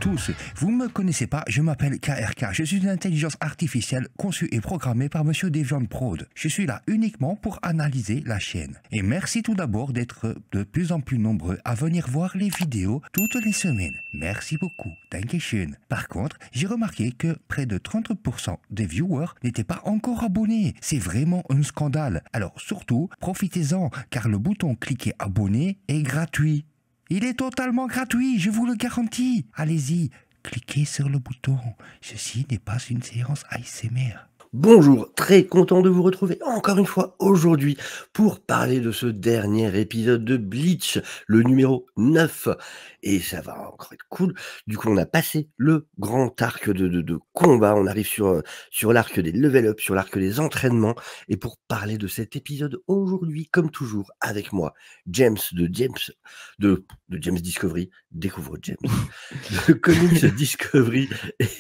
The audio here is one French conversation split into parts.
tous. Vous me connaissez pas, je m'appelle KRK. Je suis une intelligence artificielle conçue et programmée par Monsieur Deviant Prod. Je suis là uniquement pour analyser la chaîne. Et merci tout d'abord d'être de plus en plus nombreux à venir voir les vidéos toutes les semaines. Merci beaucoup. Dankeschön. Par contre, j'ai remarqué que près de 30% des viewers n'étaient pas encore abonnés. C'est vraiment un scandale. Alors surtout, profitez-en, car le bouton cliquer abonner est gratuit. Il est totalement gratuit, je vous le garantis. Allez-y, cliquez sur le bouton. Ceci n'est pas une séance ASMR. Bonjour, très content de vous retrouver encore une fois aujourd'hui pour parler de ce dernier épisode de Bleach, le numéro 9. Et ça va encore être cool. Du coup, on a passé le grand arc de combat. On arrive sur l'arc des level up, sur l'arc des entraînements. Et pour parler de cet épisode aujourd'hui, comme toujours, avec moi, James de James Discovery, découvre James, de Comics Discovery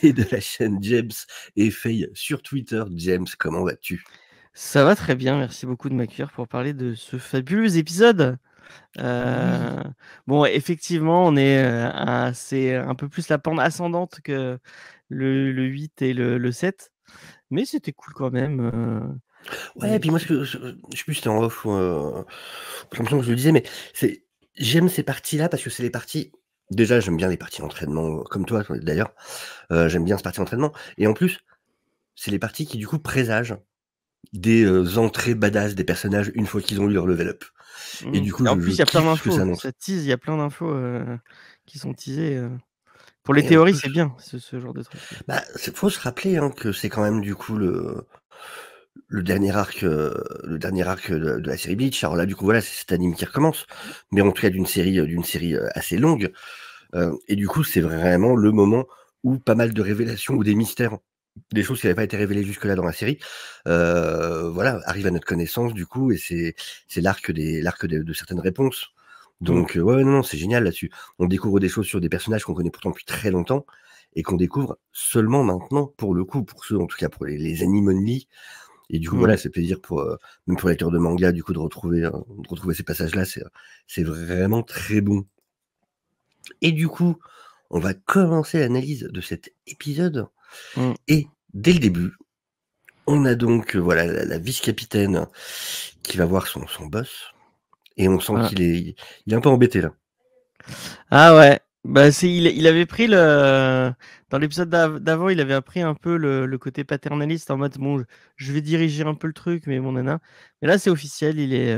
et de la chaîne James et Faye sur Twitter. James, comment vas-tu? Ça va très bien, merci beaucoup de m'accueillir pour parler de ce fabuleux épisode. Bon, effectivement, on est c'est un peu plus la pente ascendante que le 8 et le 7, mais c'était cool quand même. Ouais, et puis moi, je sais plus si c'était en off ou j'ai l'impression que je le disais, mais j'aime ces parties-là parce que c'est les parties. Déjà, j'aime bien les parties entraînement, comme toi d'ailleurs. J'aime bien cette partie entraînement. Et en plus, c'est les parties qui, du coup, présagent des entrées badass des personnages une fois qu'ils ont eu leur level up. Et du coup, en plus, il y a plein kiffe ce que ça d'infos. annonce. Ça tease, il y a plein d'infos qui sont teasées. Pour les Et en théories, plus, c'est bien, ce genre de truc. bah, faut se rappeler que c'est quand même, du coup, le dernier arc de la série Bleach. Alors là, du coup, voilà, c'est cet anime qui recommence, mais en tout cas d'une série assez longue. Et du coup, c'est vraiment le moment où pas mal de révélations ou des mystères, des choses qui n'avaient pas été révélées jusque-là dans la série, voilà, arrivent à notre connaissance, du coup, et c'est l'arc de certaines réponses. Donc, ouais, non, c'est génial là-dessus. On découvre des choses sur des personnages qu'on connaît pourtant depuis très longtemps et qu'on découvre seulement maintenant, pour le coup, pour ceux, en tout cas, pour les anime only. Et du coup, voilà, c'est plaisir même pour les lecteurs de manga, du coup, de retrouver ces passages-là, c'est vraiment très bon. Et du coup, on va commencer l'analyse de cet épisode. Et dès le début, on a donc voilà la vice-capitaine qui va voir son boss. Et on sent qu'il est un peu embêté là. Ah ouais, bah il avait pris dans l'épisode d'avant, il avait appris un peu le côté paternaliste en mode bon, je vais diriger un peu le truc, mais bon nana. Mais là c'est officiel, il est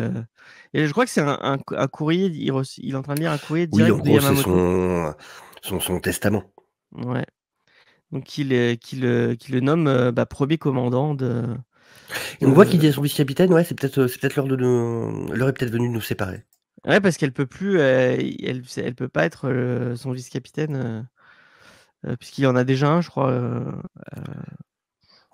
et je crois que c'est un courrier, il est en train de lire un courrier Oui, direct en de gros, c'est Yamamoto. son testament. Ouais. Donc qui le nomme premier commandant de. Et on voit qu'il dit à son vice-capitaine, ouais, c'est peut-être l'heure est peut-être venue de nous séparer. Ouais, parce qu'elle peut plus, elle peut pas être son vice-capitaine, puisqu'il y en a déjà un, je crois.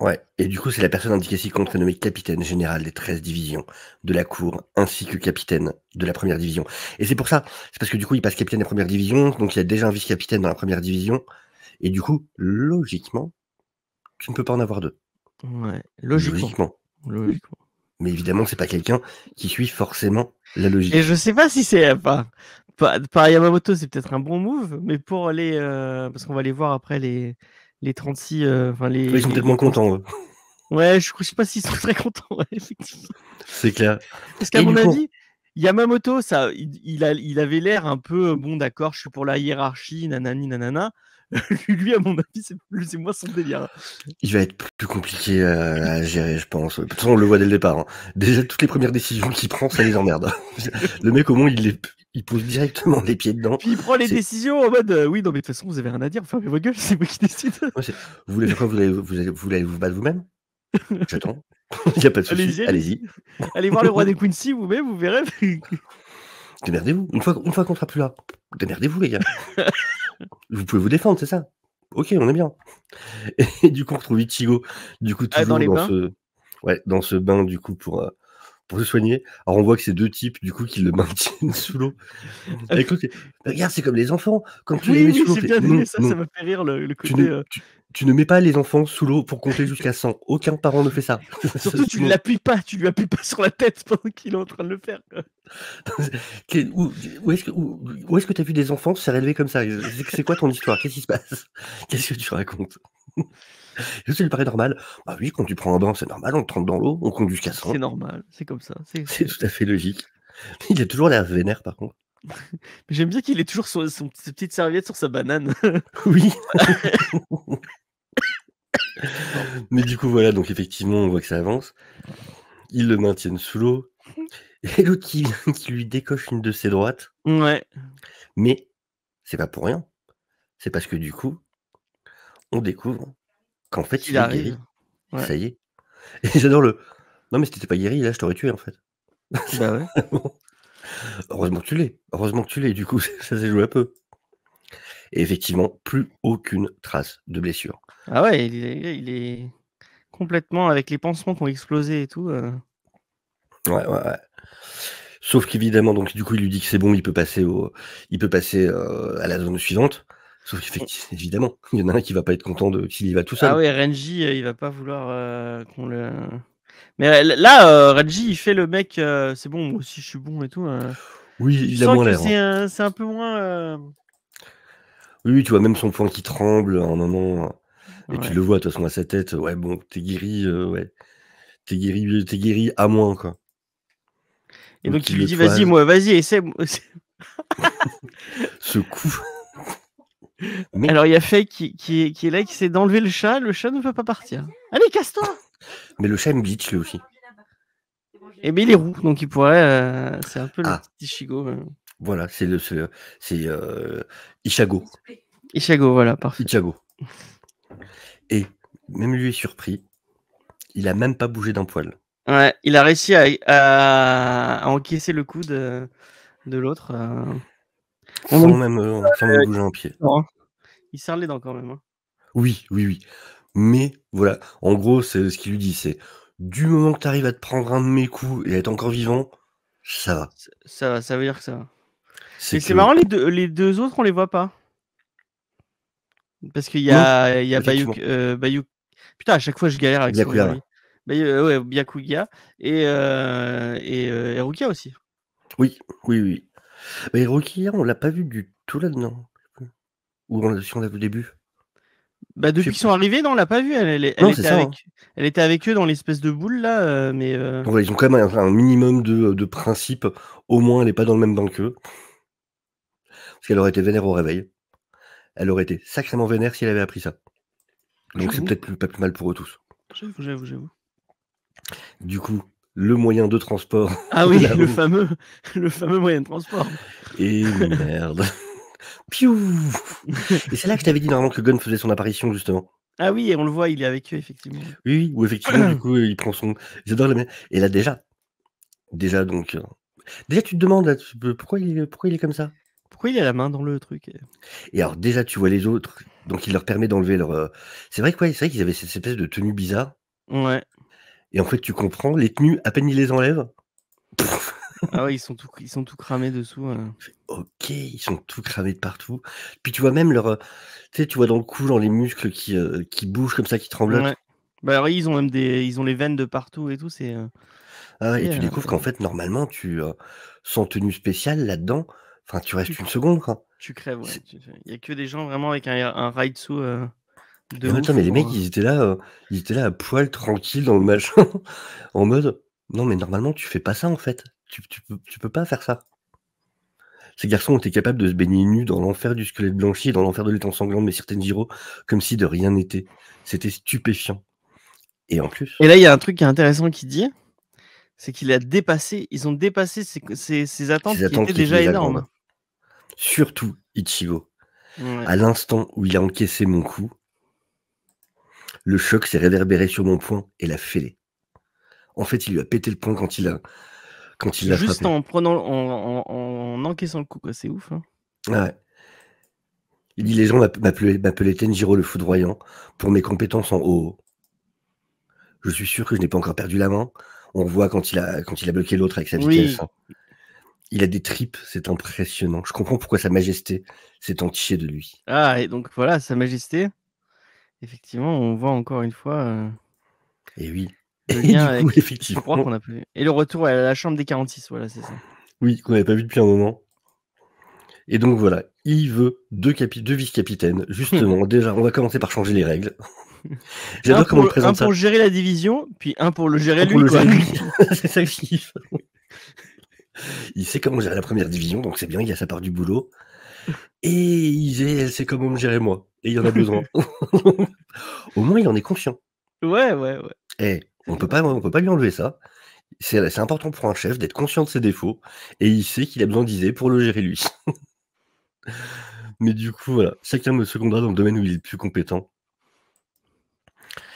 Ouais, et du coup, c'est la personne indiquée ci-contre nommée capitaine général des 13 divisions de la cour, ainsi que capitaine de la première division. Et c'est pour ça, c'est parce que du coup, il passe capitaine de la première division, donc il y a déjà un vice-capitaine dans la première division, et du coup, logiquement, tu ne peux pas en avoir deux. Ouais, logiquement. Mais évidemment, c'est pas quelqu'un qui suit forcément la logique. Et je sais pas si c'est par Yamamoto, c'est peut-être un bon move, mais pour les parce qu'on va les voir après les 36 ils sont peut-être moins contents, eux. Ouais, je sais pas s'ils sont très contents, ouais, effectivement. C'est clair. Parce qu'à mon avis, Yamamoto, il avait l'air un peu bon, d'accord, je suis pour la hiérarchie, nanani nanana. Lui, à mon avis, c'est moins son délire. Il va être plus compliqué à gérer, je pense. De toute façon, on le voit dès le départ. Hein. Déjà, toutes les premières décisions qu'il prend, ça les emmerde. Le mec, au moins, il pose directement les pieds dedans. Puis il prend les décisions en mode oui, non, mais de toute façon, vous avez rien à dire. Fermez vos gueules, c'est moi qui décide. Ouais, vous voulez faire quoi? Vous voulez vous battre vous-même? J'attends. Il n'y a pas de souci. Allez-y. Allez voir le roi des Quincy vous-même, vous verrez. Démerdez-vous. Une fois qu'on sera plus là, démerdez-vous, les gars. Vous pouvez vous défendre, c'est ça. Ok, on est bien. Et du coup, on retrouve Ichigo, du coup, toujours dans ce bain, du coup, pour se soigner. Alors, on voit que c'est deux types, du coup, qui le maintiennent sous l'eau. Avec l'autre, regarde, c'est comme les enfants. Quand tu les mets sous l'eau, j'ai bien aimé ça, ça m'a fait rire le côté. Tu ne mets pas les enfants sous l'eau pour compter jusqu'à 100. Aucun parent ne fait ça. Surtout, tu ne l'appuies pas, tu lui appuies pas sur la tête pendant qu'il est en train de le faire. Quoi. Où est-ce que tu as vu des enfants se faire élever comme ça? C'est quoi ton histoire? Qu'est-ce qui se passe? Qu'est-ce que tu racontes? Ça lui paraît normal. Bah oui, quand tu prends un bain, c'est normal, on te trempe dans l'eau, on compte jusqu'à 100. C'est normal, c'est comme ça. C'est tout à fait logique. Il a toujours l'air vénère, par contre. J'aime bien qu'il ait toujours ses petites serviettes sur sa banane. Oui. Mais du coup, voilà, donc effectivement, on voit que ça avance. Ils le maintiennent sous l'eau. Et l'autre qui lui décoche une de ses droites. Ouais. Mais c'est pas pour rien. C'est parce que du coup, on découvre qu'en fait, il est guéri. Ouais. Ça y est. Et j'adore le... Non mais si t'étais pas guéri, là, je t'aurais tué, en fait. Bah ouais. Heureusement que tu l'es. Heureusement que tu l'es, du coup, ça s'est joué un peu. Et effectivement, plus aucune trace de blessure. Ah ouais, il est complètement avec les pansements qui ont explosé et tout. Ouais. Sauf qu'évidemment, donc du coup, il lui dit que c'est bon, il peut passer à la zone suivante. Sauf qu'évidemment, il y en a un qui va pas être content s'il y va tout seul. Ah ouais, Renji, il va pas vouloir qu'on le... Mais là, Renji, il fait le mec, c'est bon, moi aussi je suis bon et tout. Oui, Tu il a sens moins que l'air. c'est un peu moins... Oui, tu vois même son poing qui tremble à un moment. Et Ouais. tu le vois, de toute façon, à sa tête. Ouais, bon, t'es guéri, ouais. T'es guéri à moins, quoi. Et donc il lui dit, vas-y, essaie. Ce coup. Mais... Alors il y a Faye qui est là, qui essaie d'enlever le chat ne peut pas partir. Allez, casse-toi. Mais le chat aime glitch, lui aussi. Et bien il est roux, donc il pourrait... c'est un peu le petit Ichigo. Voilà, c'est Ishago. Ishago, voilà, parfait. Ichigo. Et même lui est surpris. Il a même pas bougé d'un poil. Ouais, il a réussi à encaisser le coup de l'autre. Sans même bouger un pied. Il serre les dents quand même. Hein. Oui. Mais voilà, en gros, c'est ce qu'il lui dit, c'est du moment que tu arrives à te prendre un de mes coups et à être encore vivant, ça va. Ça veut dire que ça va. C'est marrant, les deux autres, on les voit pas. Parce qu'il y a Bayou. Putain, à chaque fois je galère avec son nom. Byakuya et Rukia aussi. Oui. Mais Rukia, on l'a pas vu du tout là-dedans. Ou si on l'a vu au début. Bah depuis qu'ils sont arrivés, non, on l'a pas vu. Elle était avec eux dans l'espèce de boule là, mais. Donc, ils ont quand même un minimum de principe. Au moins, elle est pas dans le même banc qu'eux. Parce qu'elle aurait été vénère au réveil. Elle aurait été sacrément vénère si elle avait appris ça. Donc c'est peut-être pas plus mal pour eux tous. J'avoue. Du coup, le moyen de transport. Ah oui, le fameux moyen de transport. Et merde. Piou. Et c'est là que je t'avais dit normalement que Gon faisait son apparition justement. Ah oui, et on le voit, il est avec eux effectivement. Oui, ou effectivement du coup il prend son. J'adore la. Et là déjà donc. Déjà tu te demandes pourquoi il est comme ça. Pourquoi il a la main dans le truc? Et alors déjà tu vois les autres, donc il leur permet d'enlever leur. C'est vrai qu'ils avaient cette espèce de tenue bizarre. Ouais. Et en fait tu comprends, les tenues, à peine ils les enlèvent. Ah ouais, ils sont tout cramés dessous. Ok, ils sont tout cramés de partout. Puis tu vois même leur, tu vois dans le cou, genre les muscles qui bougent comme ça, qui tremblotent. Ouais. Bah alors ils ont même ils ont les veines de partout et tout. C'est. Ah ouais, et tu découvres qu'en fait normalement sans tenue spéciale là-dedans, enfin tu restes une seconde quoi. Tu crèves. Ouais. Il y a que des gens vraiment avec un raitsu. Et en même temps, mais les mecs ils étaient là à poil tranquille dans le machin, en mode non mais normalement tu fais pas ça en fait. Tu peux pas faire ça. Ces garçons étaient capables de se baigner nus dans l'enfer du squelette blanchi et dans l'enfer de l'étang sanglant de Messire Tenjiro, comme si de rien n'était. C'était stupéfiant. Et en plus... Et là, il y a un truc qui est intéressant qui dit, c'est qu'ils ont dépassé ses attentes qui étaient déjà énormes. Surtout Ichigo. Ouais. À l'instant où il a encaissé mon coup, le choc s'est réverbéré sur mon poing et l'a fêlé. En fait, il lui a pété le poing quand il l'a Juste frappé. en prenant, en encaissant le coup, quoi. C'est ouf. Hein. Ouais. Il dit les gens m'appelaient Tenjiro le foudroyant pour mes compétences en haut. Je suis sûr que je n'ai pas encore perdu la main. On voit quand il a bloqué l'autre avec sa vitesse. Il a des tripes, c'est impressionnant. Je comprends pourquoi sa majesté s'est entichée de lui. Ah, et donc voilà, sa majesté. Effectivement, on voit encore une fois Et oui. le Et lien du coup, avec je crois effectivement, qu'on a pu. Et le retour à la chambre des 46, voilà, c'est ça. oui, qu'on n'avait pas vu depuis un moment. Et donc voilà, il veut deux vice-capitaines. Justement, déjà, on va commencer par changer les règles. Un J'adore comment il pour, un présente ça. pour gérer la division, puis un pour le gérer Pour lui, le quoi. gérer lui. C'est ça qu'il fait. Il sait comment gérer la première division, donc c'est bien, il y a sa part du boulot. Et elle sait comment me gérer moi. Et il y en a besoin. Au moins, il en est conscient. Ouais, ouais, ouais. Eh, on C'est peut pas lui enlever ça. C'est important pour un chef d'être conscient de ses défauts. Et il sait qu'il a besoin d'Isée pour le gérer lui. Mais du coup, voilà, chacun me secondera dans le domaine où il est le plus compétent.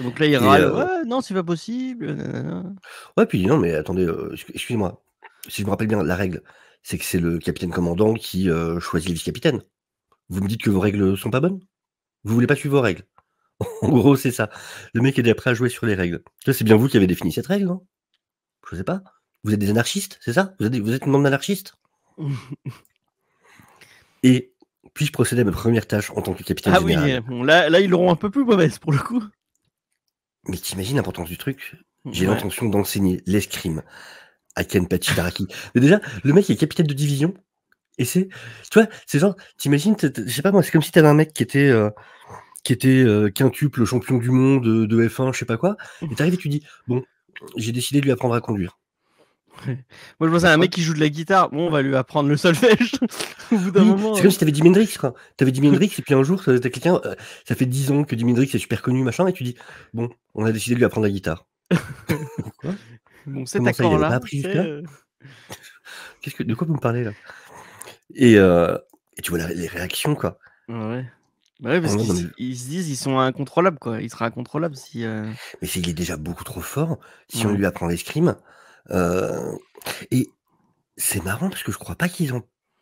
Donc là, il Et râle. Ouais, non, c'est pas possible. Nanana. ouais, puis non, mais attendez, excusez-moi. Si je me rappelle bien, la règle, c'est que c'est le capitaine commandant qui choisit les vice-capitaines. Vous me dites que vos règles sont pas bonnes? Vous voulez pas suivre vos règles? En gros, c'est ça. Le mec est déjà prêt à jouer sur les règles. Ça, c'est bien vous qui avez défini cette règle, non? Je sais pas. Vous êtes des anarchistes, c'est ça? Vous êtes une bande d'anarchistes? Et puis-je procéder à ma première tâche en tant que capitaine Ah oui, général? bon, là, ils l'auront un peu plus mauvaise pour le coup. Mais t'imagines l'importance du truc? J'ai Ouais. l'intention d'enseigner l'escrime à Kenpachi Taraki. Mais déjà, le mec est capitaine de division, et tu vois, c'est genre, t'imagines, je sais pas moi, c'est comme si t'avais un mec qui était quintuple champion du monde de F1, je sais pas quoi, et t'arrives et tu dis, bon, j'ai décidé de lui apprendre à conduire. Moi, je pense à un mec qui joue de la guitare. Bon, on va lui apprendre le solfège. Au bout d'un Oui, moment. c'est comme si t'avais Jimi Hendrix, quoi. T'avais Jimi Hendrix, et puis un jour, t'as quelqu'un, ça fait 10 ans que Jimi Hendrix est super connu, machin, et tu dis, bon, on a décidé de lui apprendre la guitare. Quoi? Bon, cet Comment ça, il avait pas accord-là, appris c'est. jusque-là? De quoi vous me parlez, là? Et tu vois les réactions, quoi. Ouais. Bah ouais, parce En mode, qu'ils non, mais ils se disent ils sont incontrôlables, quoi. Il sera incontrôlable si. il est déjà beaucoup trop fort si on Ouais. lui apprend l'escrime. Et c'est marrant parce que je crois pas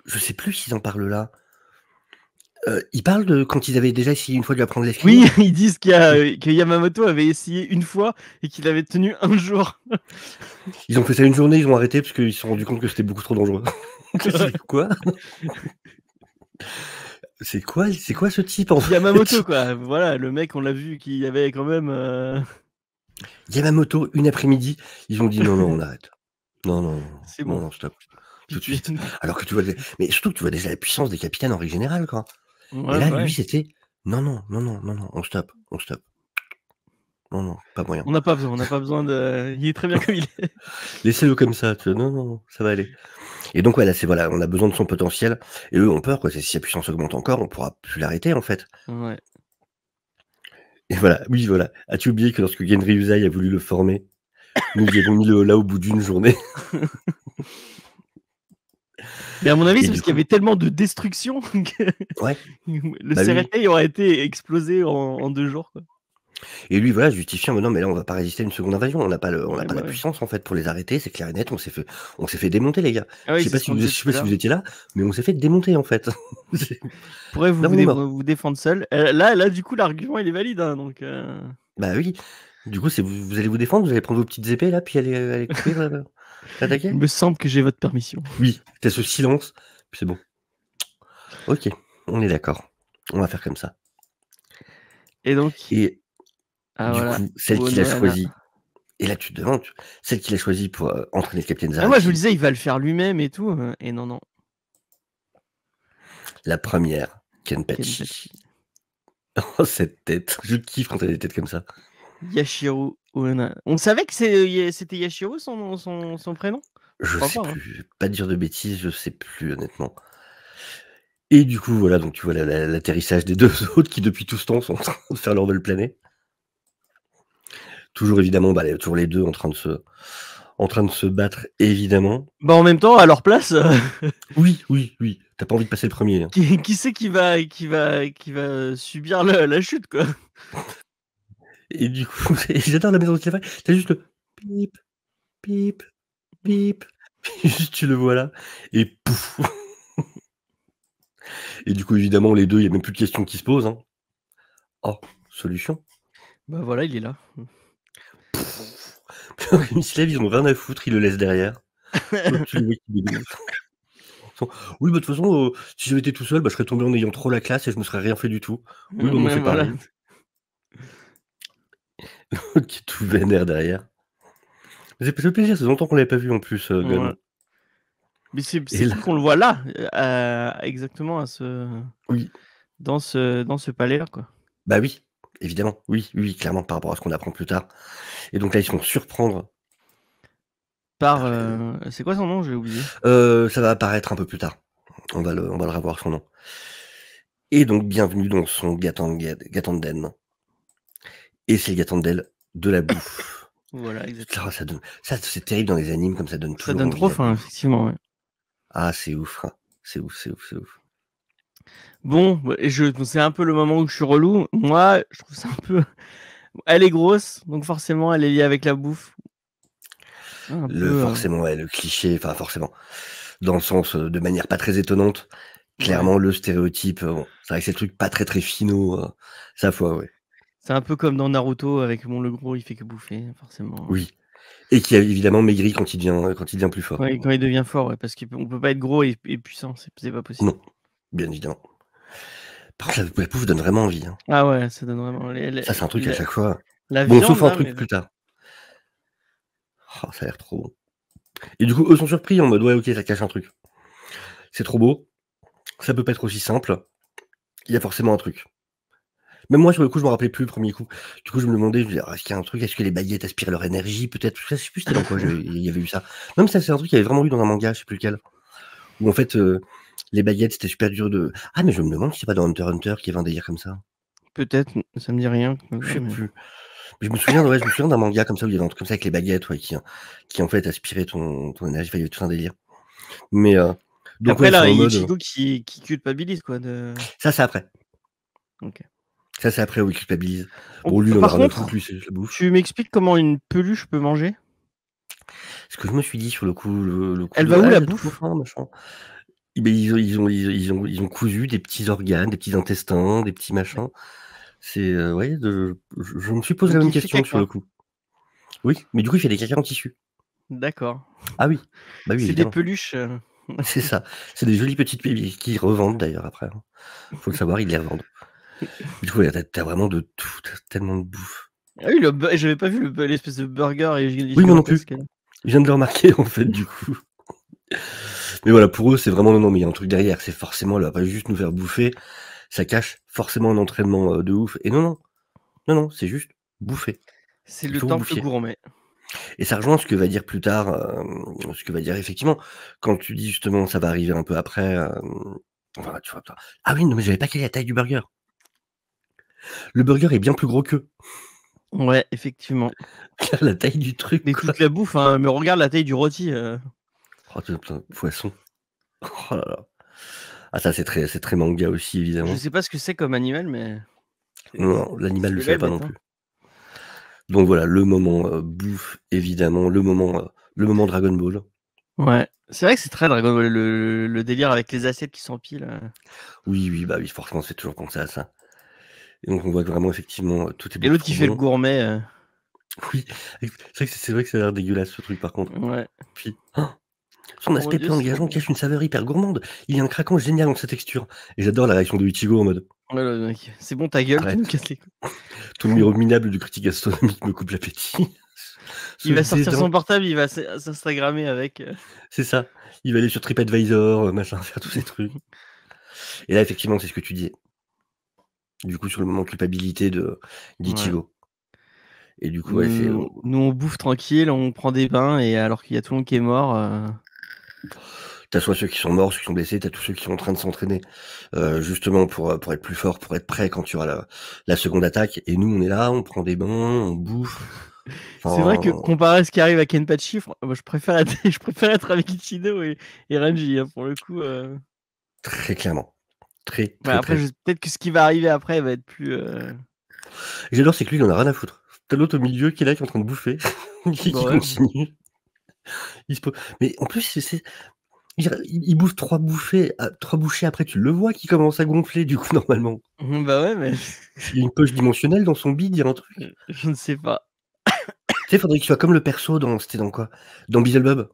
je sais plus s'ils en parlent là. Ils parlent de quand ils avaient déjà essayé une fois de lui apprendre l'escrime? Oui, ils disent que Yamamoto avait essayé une fois et qu'il avait tenu un jour. Ils ont fait ça une journée, ils ont arrêté parce qu'ils se sont rendus compte que c'était beaucoup trop dangereux. Quoi? C'est quoi ce type, en fait? Yamamoto, quoi. Voilà, le mec, on l'a vu, qu'il y avait quand même. Yamamoto, une après-midi, ils ont dit: «Non, non, on arrête. Non, non, C'est non, bon. non, stop, tout de Pitié. suite». Alors que tu vois mais surtout que tu vois déjà la puissance des capitaines en règle générale, quoi. Et Ouais, là, bah lui, ouais. c'était: «Non, non, non, non, non, non, on stop. Non, non, pas moyen. On n'a pas besoin de. Il est très bien comme il est. Laissez-le comme ça, tu vois? Non, non, non, ça va aller». Et donc voilà, on a besoin de son potentiel et eux ont peur, quoi. C'est si sa puissance augmente encore, on pourra plus l'arrêter, en fait. Ouais. Et voilà, oui, voilà. As-tu oublié que lorsque Genri Usai a voulu le former, nous lui avons mis le holà au bout d'une journée? Mais à mon avis, Et c'est du parce qu'il y coup avait tellement de destruction que ouais, le bah oui. CRT aurait été explosé en 2 jours, quoi. Et lui, voilà, justifiant: «Mais non, mais là, on va pas résister à une seconde invasion. On n'a pas Ouais, la bah ouais. puissance, en fait, pour les arrêter, c'est clair et net. On s'est fait démonter, les gars. Ah oui, c'est ce qu'on Je disait sais tout pas à si l'heure. vous étiez là, mais on s'est fait démonter, en fait. Pourrait Là, on est mort». vous défendre seul. Là, du coup, l'argument, il est valide, hein, donc. Bah oui. Du coup, c'est vous allez vous défendre, vous allez prendre vos petites épées, là, puis aller courir, attaquer? Il me semble que j'ai votre permission. Oui, tu ce silence, puis c'est bon. OK, on est d'accord. On va faire comme ça. Et donc, Et du voilà, coup, celle qu'il a Onohana. choisie et là, tu te demandes, celle qu'il a choisie pour, entraîner le capitaine Ah moi, je me Zaraki, disais, il va le faire lui-même et tout, et non, non. la première, Kenpachi. Kenpachi. Oh, cette tête, je kiffe quand elle a des têtes comme ça. Yashiro Onohana. On savait que c'était Yashiro son prénom? Je crois sais pas, hein. plus, pas dire de bêtises, je sais plus honnêtement. Et du coup, voilà, donc tu vois l'atterrissage des 2 autres qui, depuis tout ce temps, sont en train de faire leur vol plané. Toujours évidemment, toujours les 2 en train de se battre, évidemment. Bah, en même temps, à leur place, Oui, oui, oui, tu pas envie de passer le premier, hein. qui c'est qui va subir la chute, quoi? Et du coup, j'adore la maison de téléphone, tu juste le pip, pip, pip, juste tu le vois là et pouf. Et du coup, évidemment, les 2, il y a même plus de questions qui se posent, hein. Oh, solution. Bah, voilà, il est là. Ils se lèvent, ils en ont rien à foutre, ils le laissent derrière. Hop, tu le vois qui débouche. Oui, bah, de toute façon, si j'avais été tout seul, bah, je serais tombé en ayant trop la classe et je me serais rien fait du tout. Oui, bah, moi, Ouais, c'est voilà. pareil. L'autre qui est tout vénère derrière. Ça fait plaisir, c'est longtemps qu'on l'avait pas vu en plus, Gunn. Ouais. Mais c'est Et là, cool qu'on le voit là, exactement oui, dans ce palais-là, quoi. bah oui, évidemment, oui, clairement, par rapport à ce qu'on apprend plus tard. Et donc là, ils se font surprendre. Par, c'est quoi son nom? J'ai oublié. Ça va apparaître un peu plus tard. On va le revoir son nom. Et donc, bienvenue dans son Gatanden. Et c'est le Gatandel de la bouffe. Voilà, exactement. Ça, c'est terrible dans les animes, comme ça donne Ça toujours donne envie, trop la faim, bouffe. effectivement, ouais. Ah, c'est ouf, hein. C'est ouf. Bon, c'est un peu le moment où je suis relou. Moi, je trouve ça un peu. Elle est grosse, donc forcément, elle est liée avec la bouffe. Forcément, ouais, le cliché, enfin, forcément. Dans le sens, de manière pas très étonnante. Clairement, le stéréotype, bon, c'est vrai que c'est le truc pas très finaux, ça fois, ouais. C'est un peu comme dans Naruto avec le gros, il fait que bouffer, forcément. Oui. Et qui a évidemment maigri quand il devient plus fort. Ouais, quand il devient fort, ouais, parce qu'on peut pas être gros et puissant, c'est pas possible. Non, bien évidemment. Par contre, la bouffe donne vraiment envie, hein. Ah ouais, ça donne vraiment. Ça, c'est un truc à chaque fois. La Bon, viande, sauf un là, truc plus tard. Oh, ça a l'air trop bon. Et du coup, eux sont surpris en mode ouais, ok, ça cache un truc. C'est trop beau. Ça peut pas être aussi simple. Il y a forcément un truc. Même moi, sur le coup, je me rappelais plus le premier coup. Du coup, je me demandais, est-ce qu'il y a un truc? Est-ce que les baguettes aspirent leur énergie? Peut-être. Je sais plus c'était dans quoi il y avait eu ça. Non, mais ça, c'est un truc qu'il y avait vraiment eu dans un manga, je sais plus lequel. Où en fait, les baguettes, c'était super dur de. Ah, mais je me demande si c'est pas dans Hunter x Hunter qu'il y avait un délire comme ça. Peut-être, ça me dit rien. Je sais plus. Mais je me souviens d'un manga comme ça où il y avait un truc comme ça avec les baguettes, ouais, qui en fait aspirait ton énergie. Enfin, il y avait tout un délire. Mais donc après, ouais, là, il y a mode... Ichigo qui culpabilise, quoi. Ça, c'est après. Ok. Ça, c'est après où il culpabilise. Bon, lui, Par contre, lui, c'est la bouffe. tu m'expliques comment une peluche peut manger? Ce que je me suis dit sur le coup, Elle va où, la bouffe? Machin. Ils ont cousu des petits organes, des petits intestins, des petits machins. C'est ouais, je me suis posé la même question sur le coup. Oui, mais du coup, il fait des caca en tissu. D'accord. Ah oui, bah oui, c'est des peluches. C'est ça. C'est des jolies petites bébés qui revendent d'ailleurs après. Hein. Faut le savoir, ils les revendent. Du coup, t'as vraiment de tout, t'as tellement de bouffe. Ah oui, j'avais pas vu l'espèce de burger. Oui, moi non plus. Je viens de le remarquer en fait, du coup. Mais voilà, pour eux, c'est vraiment non, mais il y a un truc derrière. C'est forcément, elle va pas juste nous faire bouffer. Ça cache forcément un entraînement de ouf. Et non, c'est juste bouffer. C'est le temple gourmet. Et ça rejoint ce que va dire plus tard, ce que va dire effectivement, quand tu dis justement ça va arriver un peu après. Enfin, tu vois, ah oui, non, mais j'avais pas calé la taille du burger. Le burger est bien plus gros qu'eux. Ouais, effectivement. La taille du truc. Mais toute la bouffe, hein, mais regarde la taille du rôti. Oh, plein de poisson. Oh là là. Ah, ça, c'est très manga aussi, évidemment. Je sais pas ce que c'est comme animal, mais. Non, l'animal ne le savait pas non plus. Donc voilà, le moment bouffe, évidemment, le moment Dragon Ball. Ouais, c'est vrai que c'est très Dragon Ball, le délire avec les assiettes qui s'empilent. Oui, bah oui, forcément, c'est toujours pensé à ça. Et donc on voit que vraiment, effectivement, tout est Et l'autre qui fait le gourmet. Oui, c'est vrai que ça a l'air dégueulasse ce truc par contre. Ouais. Puis, son aspect peu engageant cache une saveur hyper gourmande. Il y a un craquant génial dans sa texture. Et j'adore la réaction de Ichigo en mode. Ouais, mec, c'est bon ta gueule, tu nous casses les couilles. Ton numéro minable de critique gastronomique me coupe l'appétit. Il va sortir son portable, il va s'instagrammer avec. C'est ça. Il va aller sur TripAdvisor, machin, faire tous ces trucs. Et là, effectivement, c'est ce que tu dis. Du coup, sur le moment culpabilité d'Ichigo. Ouais. Et du coup, ouais, c'est. Nous, on bouffe tranquille, on prend des bains, et alors qu'il y a tout le monde qui est mort. T'as soit ceux qui sont morts, ceux qui sont blessés, t'as tous ceux qui sont en train de s'entraîner, justement pour être plus fort, pour être prêt quand tu auras la seconde attaque. Et nous, on est là, on prend des bains, on bouffe. Enfin... C'est vrai que comparé à ce qui arrive à Kenpachi, moi, je préfère être avec Ichido et Renji, hein, pour le coup. Très clairement. Très, après, peut-être que ce qui va arriver après va être plus... J'adore, c'est que lui, il en a rien à foutre. T'as l'autre au milieu qui est là, qui est en train de bouffer, qui continue. Mais en plus, il bouffe 3 bouchées, après tu le vois qui commence à gonfler, du coup, normalement. Bah ouais, mais... Il y a une poche dimensionnelle dans son bide, il y a un truc. Je ne sais pas. Tu sais, faudrait qu'il soit comme le perso c'était dans quoi? Dans Beelzebub.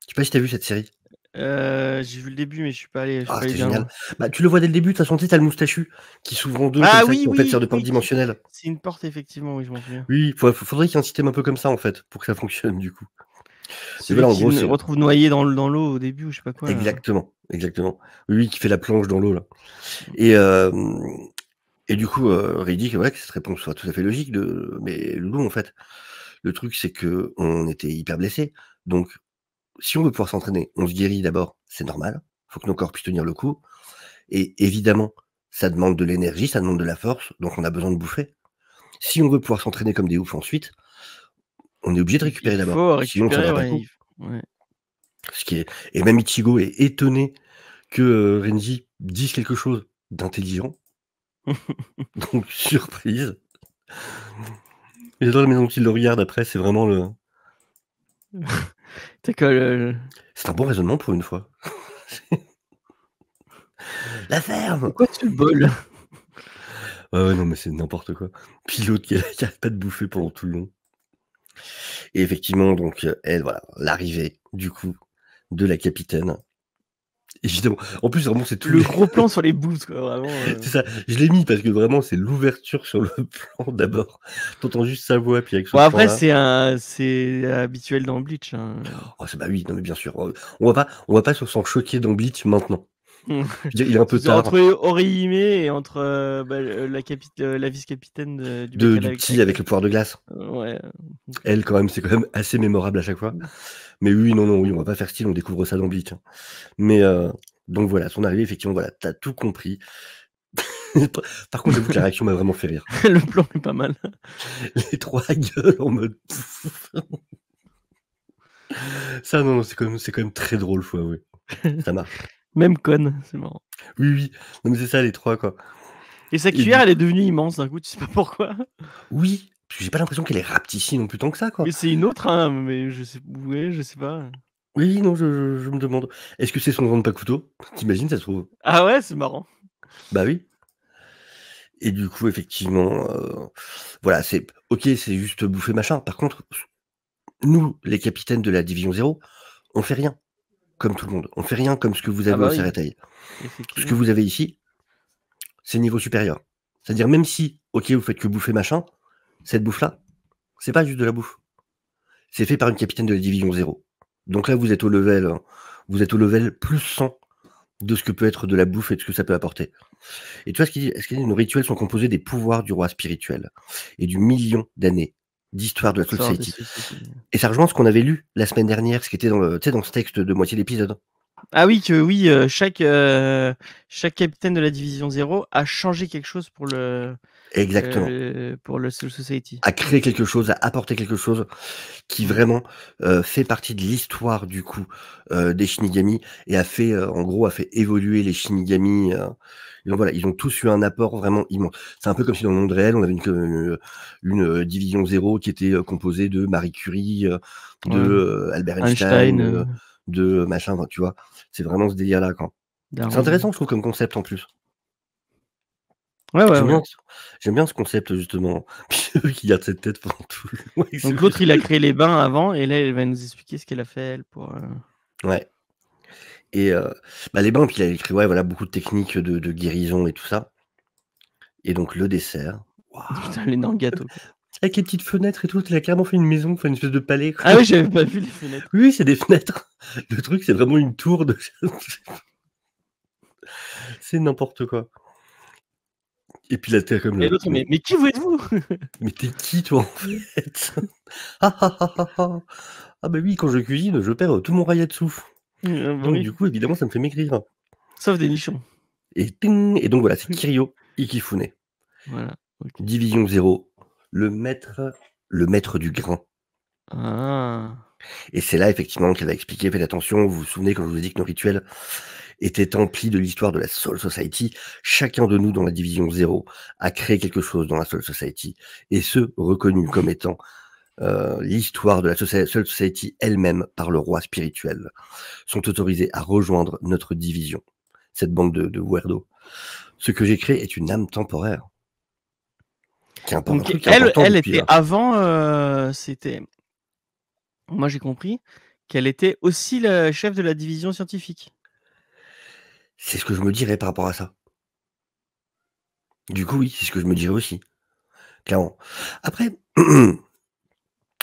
Je sais pas si t'as vu cette série. j'ai vu le début, mais je suis pas allé Ah, c'était bien loin. génial. Bah, tu le vois dès le début, de toute façon, tu sais, t'as le moustachu qui s'ouvre en 2 comme Ah ça, oui, qui en fait sert oui, de porte oui, dimensionnelle. c'est une porte effectivement, oui, je m'en souviens. Oui, faudrait qu'il y ait un système un peu comme ça, en fait, pour que ça fonctionne, du coup. Mais Celui voilà, en qui gros, se c'est retrouve noyé dans l'eau au début ou je sais pas quoi là. exactement, exactement. Oui, qui fait la planche dans l'eau, là. Mmh. Et du coup, Ray dit que ouais, que cette réponse soit tout à fait logique mais Loulou, en fait, le truc, c'est qu'on était hyper blessés. Donc, si on veut pouvoir s'entraîner, on se guérit d'abord, c'est normal. Faut que nos corps puissent tenir le coup. Et évidemment, ça demande de l'énergie, ça demande de la force, donc on a besoin de bouffer. Si on veut pouvoir s'entraîner comme des oufs ensuite, on est obligé de Il récupérer d'abord, faut sinon on récupérer, tiendra pas le ouais, coup. ouais. Ce qui est et même Ichigo est étonné que, Renji dise quelque chose d'intelligent, donc surprise. Et j'adore la maison dont il le regarde après, c'est vraiment le Tu que c'est un bon raisonnement pour une fois. La ferme! c'est quoi ce bol? Ah ouais, non, mais c'est n'importe quoi. Puis l'autre qui arrête pas de bouffer pendant tout le long. Et effectivement, donc, elle, voilà, l'arrivée, du coup, de la capitaine. Évidemment. En plus, vraiment, c'est tout Le gros plan sur les boobs quoi, vraiment, c'est ça. Je l'ai mis parce que vraiment, c'est l'ouverture sur le plan d'abord. Tu entends juste sa voix, puis avec ce Bon après plan-là. c'est habituel dans Bleach, hein. Oh, c'est bah oui, non, mais bien sûr. On va pas s'en choquer dans Bleach maintenant. Je veux dire, il est un peu C'est tard. entre Orihime et entre, la vice-capitaine du mec à Du la petit avec le pouvoir de glace. ouais. Elle, quand même, c'est quand même assez mémorable à chaque fois. Mais oui, non, oui, on va pas faire style, on découvre ça dans Bleach, hein. Mais donc voilà, son arrivée, effectivement, voilà, tu as tout compris. Par contre, j'avoue que la réaction m'a vraiment fait rire. Le plan est pas mal. Les 3 gueules en mode ça, non, c'est quand même très drôle, faut avouer. Ça marche. Même conne, c'est marrant. Oui, oui. Non, mais c'est ça, les 3 quoi. Et sa Et cuillère, du elle est devenue immense d'un coup, tu sais pas pourquoi. oui, parce que j'ai pas l'impression qu'elle est rapetissée non plus tant que ça, quoi. Mais c'est une autre, hein, mais je sais pas. Oui, non, je me demande. Est-ce que c'est son ventre pas couteau? Tu imagines, ça se trouve? Ah ouais, c'est marrant. Bah oui. Et du coup, effectivement, voilà, c'est OK, c'est juste bouffer machin. Par contre, nous, les capitaines de la division 0, on fait rien, comme tout le monde. On fait rien comme ce que vous Ah avez au bah oui, Seratai. Ce que effectivement. vous avez ici, c'est le niveau supérieur. C'est-à-dire même si, OK, vous faites que bouffer machin, cette bouffe-là, c'est pas juste de la bouffe. C'est fait par une capitaine de la division 0. Donc là, vous êtes au level plus 100 de ce que peut être de la bouffe et de ce que ça peut apporter. Et tu vois ce qu'il dit, nos rituels sont composés des pouvoirs du roi spirituel et du million d'années d'histoire de la Soul Sort de Society. Society. Et ça rejoint ce qu'on avait lu la semaine dernière, ce qui était dans ce texte de moitié d'épisode. Ah oui, chaque capitaine de la division 0 a changé quelque chose pour le Exactement. Soul Society. À créer quelque chose, à apporter quelque chose qui Mmh. vraiment fait partie de l'histoire du coup des Shinigami et a fait évoluer les Shinigami. Donc voilà, ils ont tous eu un apport vraiment immense. C'est un peu comme si dans le monde réel, on avait une division 0 qui était composée de Marie Curie, Ouais. de Albert Einstein, de machin, enfin, tu vois. C'est vraiment ce délire-là, quoi. C'est Darwin. intéressant, je trouve, comme concept en plus. Ouais, ouais, J'aime bien ce concept, justement. Puis eux qui gardent cette tête pendant tout le long. Donc l'autre, il a créé les bains avant et là, elle va nous expliquer ce qu'elle a fait, elle, pour... Ouais. Et les bains, puis il a écrit ouais, voilà, beaucoup de techniques de guérison et tout ça. Et donc le dessert. Waouh! Putain, l'énorme gâteau. Avec les petites fenêtres et tout, il a carrément fait une maison, enfin une espèce de palais, quoi. Ah oui, j'avais pas vu les fenêtres. Oui, c'est des fenêtres. Le truc, c'est vraiment une tour de c'est n'importe quoi. Et puis là, tu comme Et le l'autre, mais qui vous êtes-vous? mais tu qui toi, en fait? Ah ah ah ah ah! Ah bah oui, quand je cuisine, je perds tout mon rayatsu. Bah Donc oui, du coup, évidemment, ça me fait maigrir. sauf des nichons. Et ting! Et donc voilà, c'est Kiryu Ikifune. Voilà, OK. Division 0, le maître du grain. Ah! Et c'est là, effectivement, qu'elle va expliquer, faites attention, vous vous souvenez quand je vous ai dit que nos rituels étaient emplis de l'histoire de la Soul Society. Chacun de nous dans la division 0 a créé quelque chose dans la Soul Society, et ce, reconnu comme étant l'histoire de la Soul Society elle-même par le roi spirituel, sont autorisés à rejoindre notre division. Cette bande de weirdos. Ce que j'ai créé est une âme temporaire. Donc Truc elle important depuis, était avant, c'était moi j'ai compris qu'elle était aussi la chef de la division scientifique. C'est ce que je me dirais par rapport à ça. Du coup, oui, c'est ce que je me dirais aussi, clairement. Après,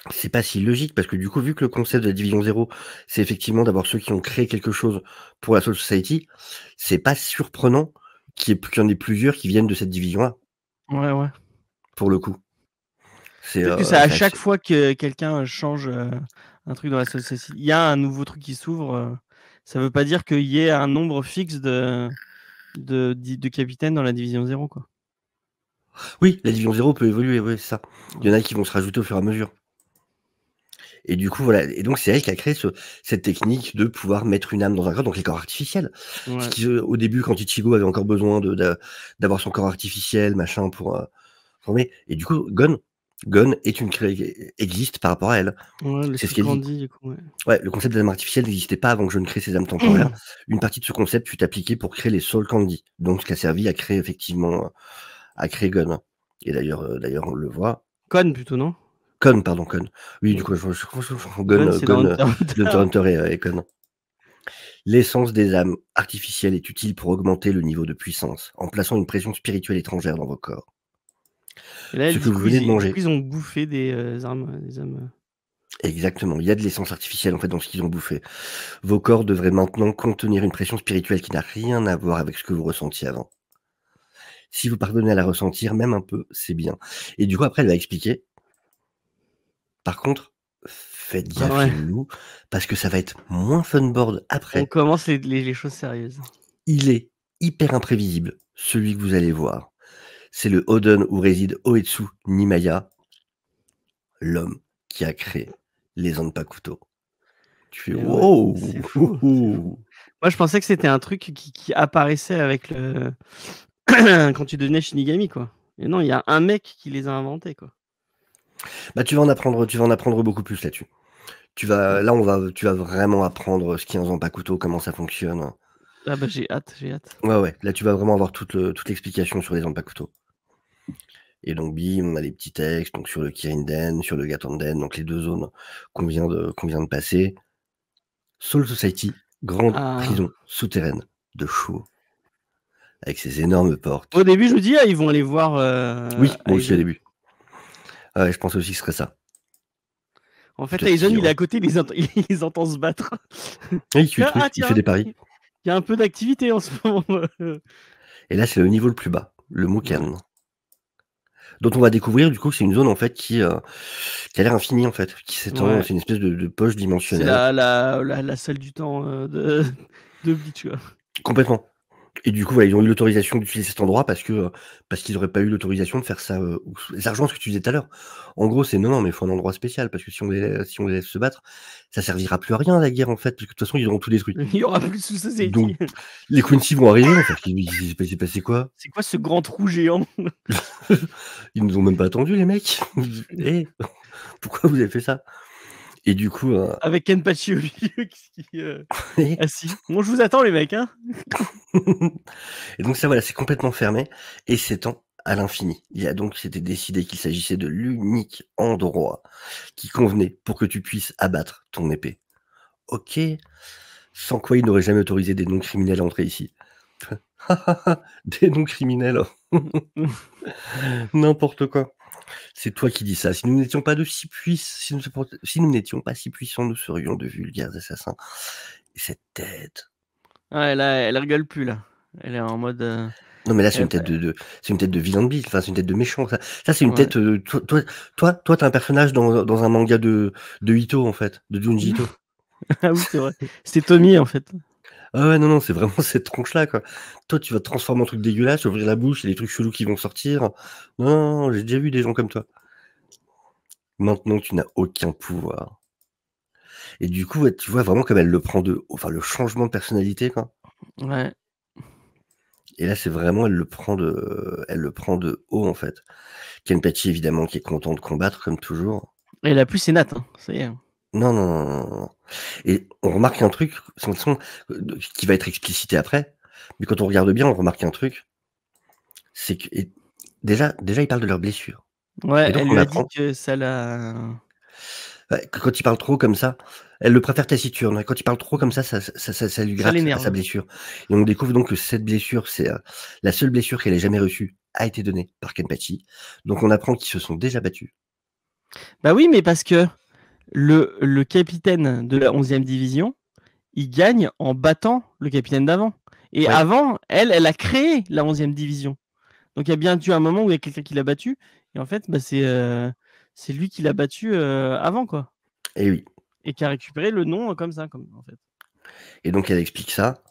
c'est pas si logique parce que du coup, vu que le concept de la division 0, c'est effectivement d'avoir ceux qui ont créé quelque chose pour la Soul Society, c'est pas surprenant qu'il y en ait plusieurs qui viennent de cette division-là, Ouais, ouais. pour le coup. C'est Peut-être que c'est à c'est chaque assez- fois que quelqu'un change un truc dans la société, il y a un nouveau truc qui s'ouvre. Ça veut pas dire qu'il y ait un nombre fixe de capitaines dans la division 0, quoi. Oui, la division 0 peut évoluer, oui, c'est ça. Il y en a qui vont se rajouter au fur et à mesure. Et du coup, voilà. Et donc, c'est elle qui a créé cette technique de pouvoir mettre une âme dans un corps, donc les corps artificiels. Ouais. Ce qui, au début, quand Ichigo avait encore besoin d'avoir son corps artificiel, machin, pour former. Et du coup, Gon existe par rapport à elle. Ouais, le C'est ce Soul qu'elle dit. Candy, du coup, ouais. Ouais, le concept d'âme artificielle n'existait pas avant que je ne crée ces âmes temporaires. Une partie de ce concept fut appliquée pour créer les Soul Candy. Donc, ce qui a servi à créer, effectivement, à créer Gon. Et d'ailleurs, on le voit. Con, plutôt, non? Con, pardon, Con. Oui, du coup, Gon, c'est dans Gon Hunter de x Hunter et Con. L'essence des âmes artificielles est utile pour augmenter le niveau de puissance, en plaçant une pression spirituelle étrangère dans vos corps. Et là, Ce du que vous coup, venez de manger. ils ont bouffé des âmes. Exactement, il y a de l'essence artificielle en fait dans ce qu'ils ont bouffé. Vos corps devraient maintenant contenir une pression spirituelle qui n'a rien à voir avec ce que vous ressentiez avant. Si vous parvenez à la ressentir, même un peu, c'est bien. Et du coup, après, elle va expliquer. Par contre, faites gaffe Ouais. les loulous, parce que ça va être moins funboard On après. commence les choses sérieuses. Il est hyper imprévisible, celui que vous allez voir. C'est le Oden où réside Oetsu Nimaya, l'homme qui a créé les Zanpakuto. Tu fais Et ouais, wow! c'est fou, c'est fou. Moi, je pensais que c'était un truc qui apparaissait avec le quand tu devenais Shinigami, quoi. Et non, il y a un mec qui les a inventés, quoi. Bah, tu vas en apprendre beaucoup plus là-dessus. Tu vas vraiment apprendre ce qu'est un Zanpakuto, comment ça fonctionne. Ah bah j'ai hâte. Ouais, là tu vas vraiment avoir toute l'explication sur les Zanpakuto. Et donc bim, on a les petits textes donc sur le Kirinden, sur le Gatanden, donc les deux zones qu'on vient de passer. Soul Society, grande prison souterraine de Shuo, avec ses énormes portes. Au début, je me dis, ils vont aller voir. Oui, moi aussi Aizen. au début. Ouais, je pense aussi que ce serait ça. En fait, Aizen, il est à côté, il les entend se battre. Oui, il fait des paris. Il y a un peu d'activité en ce moment. Et là, c'est le niveau le plus bas, le Mukan. Dont on va découvrir, du coup, c'est une zone en fait qui a l'air infinie en fait, qui s'étend, Ouais. c'est une espèce de poche dimensionnelle. C'est la salle du temps de Bleach, quoi. Complètement. Et du coup, voilà, ils ont eu l'autorisation d'utiliser cet endroit parce qu'ils n'auraient pas eu l'autorisation de faire ça. Ça rejoint ce que tu disais tout à l'heure. En gros, c'est non, mais il faut un endroit spécial parce que si on les laisse se battre, ça servira plus à rien la guerre en fait, parce que de toute façon, ils auront tout détruit. Il y aura plus de Society. Donc, les Quincy vont arriver en fait. Il s'est passé quoi? C'est quoi ce grand trou géant? Ils nous ont même pas attendu, les mecs. Pourquoi vous avez fait ça? Et du coup, avec Kenpachi au milieu qui assis. Bon, je vous attends les mecs, hein. Et donc ça, voilà, c'est complètement fermé et s'étend à l'infini. Il a donc été décidé qu'il s'agissait de l'unique endroit qui convenait pour que tu puisses abattre ton épée. Ok, sans quoi il n'aurait jamais autorisé des non-criminels à entrer ici. Des non-criminels. N'importe quoi. C'est toi qui dis ça. Si nous n'étions pas si puissants, si nous n'étions pas si puissants, nous serions de vulgaires assassins. Et cette tête. Ouais, là, elle rigole plus là. Elle est en mode. Non mais là c'est une tête c'est une tête de vilain de bille, enfin c'est une tête de méchant. Ça c'est une tête. Toi t'as un personnage dans un manga de Ito en fait, de Junji Ito. Ah oui c'est vrai. C'est Tommy en fait. Ah ouais non c'est vraiment cette tronche là quoi. Toi tu vas te transformer en truc dégueulasse, ouvrir la bouche, il y a des trucs chelous qui vont sortir. Non, j'ai déjà vu des gens comme toi. Maintenant tu n'as aucun pouvoir. Et du coup tu vois vraiment comme elle le prend le changement de personnalité quoi. Ouais. Et là, c'est vraiment, elle le prend de haut, en fait. Kenpachi, évidemment, qui est content de combattre, comme toujours. Et la pluie, c'est Nat, hein. Ça y est. Non. Et on remarque un truc, qui va être explicité après, mais quand on regarde bien, on remarque un truc, c'est que, déjà, ils parlent de leurs blessures. Ouais, Et donc, elle on lui a apprend. dit que ça l'a. Ouais, quand il parle trop comme ça, elle le préfère taciturne. Quand il parle trop comme ça lui Ça gratte à l'énerve. sa blessure. Et on découvre donc que cette blessure, c'est la seule blessure qu'elle ait jamais reçue, a été donnée par Kenpachi. Donc on apprend qu'ils se sont déjà battus. Bah oui, mais parce que le capitaine de la 11e division, il gagne en battant le capitaine d'avant. Et Ouais. avant, elle a créé la 11e division. Donc il y a bien eu un moment où il y a quelqu'un qui l'a battu. Et en fait, bah, c'est lui qui l'a battu avant, quoi. Et oui. Et qui a récupéré le nom comme ça, en fait. Et donc elle explique ça.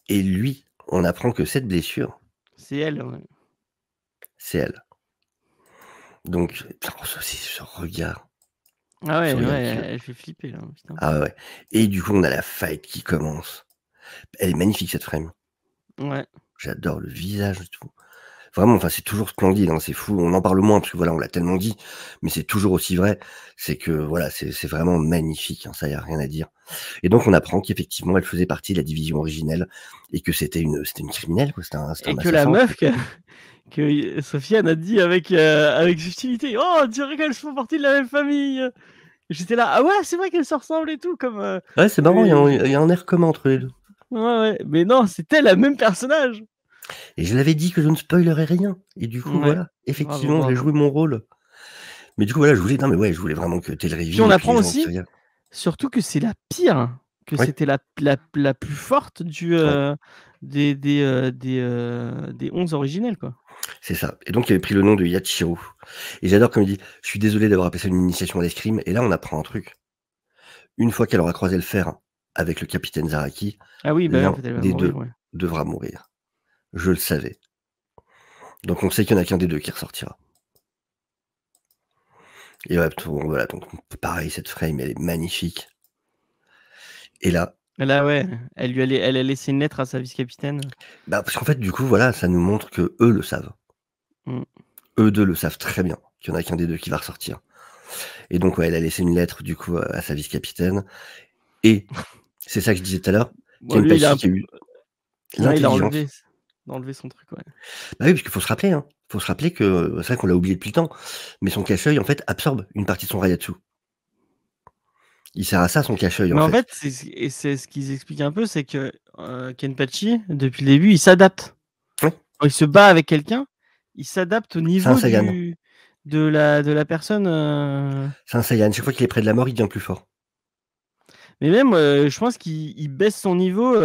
Et lui, on apprend que cette blessure, C'est elle. Ouais. c'est elle. Donc, ce regard. Ah ouais, Ce regard qui- elle fait flipper là. Putain. Ah ouais. Et du coup, on a la fight qui commence. Elle est magnifique cette frame. Ouais. J'adore le visage et tout. Vraiment, enfin, c'est toujours splendide, hein, c'est fou. On en parle moins parce que voilà, on l'a tellement dit, mais c'est toujours aussi vrai. C'est que voilà, c'est vraiment magnifique, hein, ça y a rien à dire. Et donc, on apprend qu'effectivement, elle faisait partie de la division originelle et que c'était une criminelle, quoi. C'était un Et que la assassin. meuf que Sofiane a dit avec subtilité, oh, on dirait qu'elles font partie de la même famille. J'étais là, ah ouais, c'est vrai qu'elles se ressemblent et tout, comme. Ouais, c'est marrant, il mais- y a un air commun entre les deux. Ouais, mais non, c'était la même personnage. Et je l'avais dit que je ne spoilerais rien. Et du coup, Ouais. voilà, effectivement, Bravo. j'ai joué mon rôle. Mais du coup, voilà, je voulais vraiment que t'aies le reveal. Puis on et apprend les gens aussi, qui regardent. surtout que c'est la pire, que Ouais. c'était la plus forte Ouais. des 11 originels, quoi. C'est ça. Et donc, il avait pris le nom de Yachiru. Et j'adore comme il dit, je suis désolé d'avoir appelé ça une initiation à l'escrime. Et là, on apprend un truc. Une fois qu'elle aura croisé le fer avec le capitaine Zaraki, Ah oui, bah oui, en l'un fait, elle va des mourir, deux ouais. devra mourir. Je le savais. Donc, on sait qu'il n'y en a qu'un des deux qui ressortira. Et ouais, voilà, donc pareil, cette frame, elle est magnifique. Et là, Là, ouais, elle a laissé une lettre à sa vice-capitaine. bah, parce qu'en fait, du coup, voilà, ça nous montre que eux le savent. Mm. Eux deux le savent très bien, qu'il n'y en a qu'un des deux qui va ressortir. Et donc, ouais, elle a laissé une lettre, du coup, à sa vice-capitaine. Et c'est ça que je disais tout à l'heure, Bon, lui, Kenpachi qui a eu il a l'intelligence. enlevé son truc, ouais. Bah oui, parce qu'il faut se rappeler, hein. Faut se rappeler que, c'est vrai qu'on l'a oublié depuis le temps, mais son cache-œil, en fait, absorbe une partie de son Rayatsu. Il sert à ça, son cache-œil, Mais en en fait. fait, c'est ce qu'ils expliquent un peu, c'est que Kenpachi, depuis le début, il s'adapte. Ouais. Quand il se bat avec quelqu'un, il s'adapte au C'est un niveau Saiyan. de la personne. C'est un Saiyan. Chaque fois qu'il est près de la mort, il devient plus fort. Mais même, je pense qu'il baisse son niveau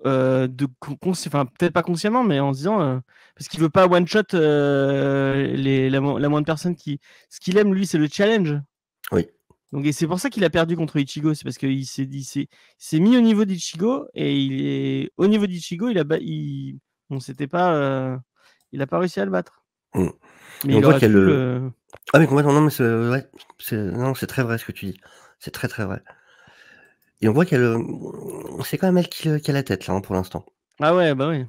enfin, peut-être pas consciemment, mais en se disant parce qu'il veut pas one shot la moindre personne qui. Ce qu'il aime, lui, c'est le challenge. Oui. Donc, et c'est pour ça qu'il a perdu contre Ichigo, c'est parce qu'il s'est mis au niveau d'Ichigo et il est au niveau d'Ichigo, bon, c'était pas, il a pas réussi à le battre. Mm. Mais Et on il voit aurait pu qu'elle. Ah mais complètement, non mais c'est très vrai ce que tu dis. C'est très très vrai. Et on voit qu'elle, c'est quand même elle qui a la tête là, hein, pour l'instant. Ah ouais, bah oui.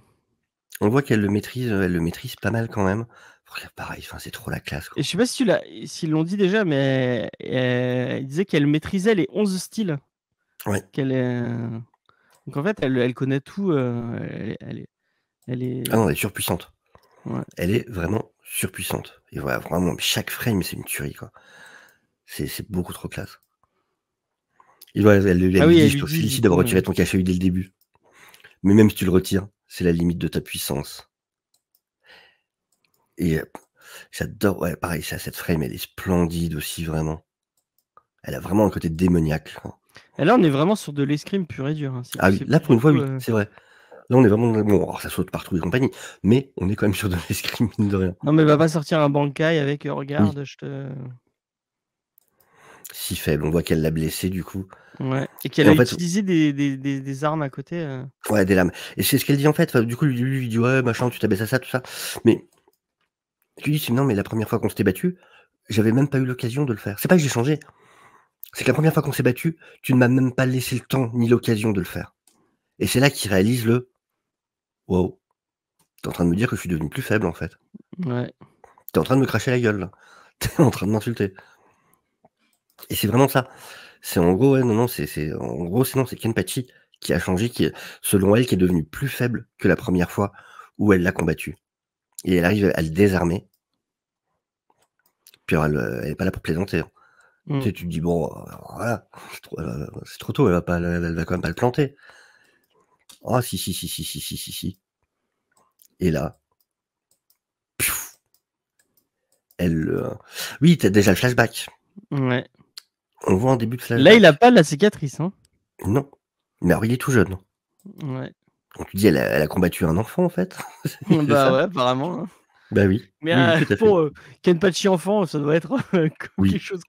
On voit qu'elle le maîtrise pas mal quand même. Regarde, pareil, enfin c'est trop la classe, quoi. Et je sais pas s'ils l'ont dit déjà, mais il disait qu'elle maîtrisait les 11 styles. Ouais. Donc en fait, elle connaît tout. Elle est. Ah non, elle est surpuissante. Ouais. Elle est vraiment surpuissante. Et voilà, vraiment, chaque frame, c'est une tuerie, quoi. C'est beaucoup trop classe. Et voilà, elle lui elle dit, lui je te dit, félicite du d'avoir coup, retiré ton cache-œil dès le début. Mais même si tu le retires, c'est la limite de ta puissance. Et j'adore, ouais, pareil, cette frame, elle est splendide aussi, vraiment. Elle a vraiment un côté démoniaque, quoi. Et là, on est vraiment sur de l'escrime pur et dur. Hein. Ah oui, là pour une fois, oui, c'est vrai. Là, on est vraiment. Bon, alors, ça saute partout et compagnie, mais on est quand même sur de l'escrime, mine de rien. Non, mais va pas sortir un Bankai avec regarde, Oui. je te. Si faible, on voit qu'elle l'a blessé du coup. Ouais. Et qu'elle Et a en fait, utilisé des armes à côté. ouais, des lames. Et c'est ce qu'elle dit en fait. Enfin, du coup, lui, il dit ouais, machin, tu t'abaisses à ça, tout ça. Mais tu dis, non, mais la première fois qu'on s'était battu, j'avais même pas eu l'occasion de le faire. C'est pas que j'ai changé. C'est que la première fois qu'on s'est battu, tu ne m'as même pas laissé le temps ni l'occasion de le faire. Et c'est là qu'il réalise le wow. T'es en train de me dire que je suis devenu plus faible en fait. Ouais. T'es en train de me cracher la gueule là. T'es en train de m'insulter. Et c'est vraiment ça. C'est en gros, ouais, non, en gros, sinon, c'est Kenpachi qui a changé, selon elle, qui est devenu plus faible que la première fois où elle l'a combattu. Et elle arrive à le désarmer. Puis alors, elle est pas là pour plaisanter. Hein. Tu sais, tu te dis, bon, voilà, c'est trop tôt, elle va quand même pas le planter. Ah, si. Et là, piouf, oui, t'as déjà le flashback. Ouais. On voit en début de flashback. Là, il a pas la cicatrice, hein. Non. Mais alors, il est tout jeune. Ouais. Donc tu dis, elle a combattu un enfant, en fait. Bah ouais, apparemment. Hein. Bah oui. Mais oui, tout à fait. pour Kenpachi enfant, ça doit être Oui. quelque chose.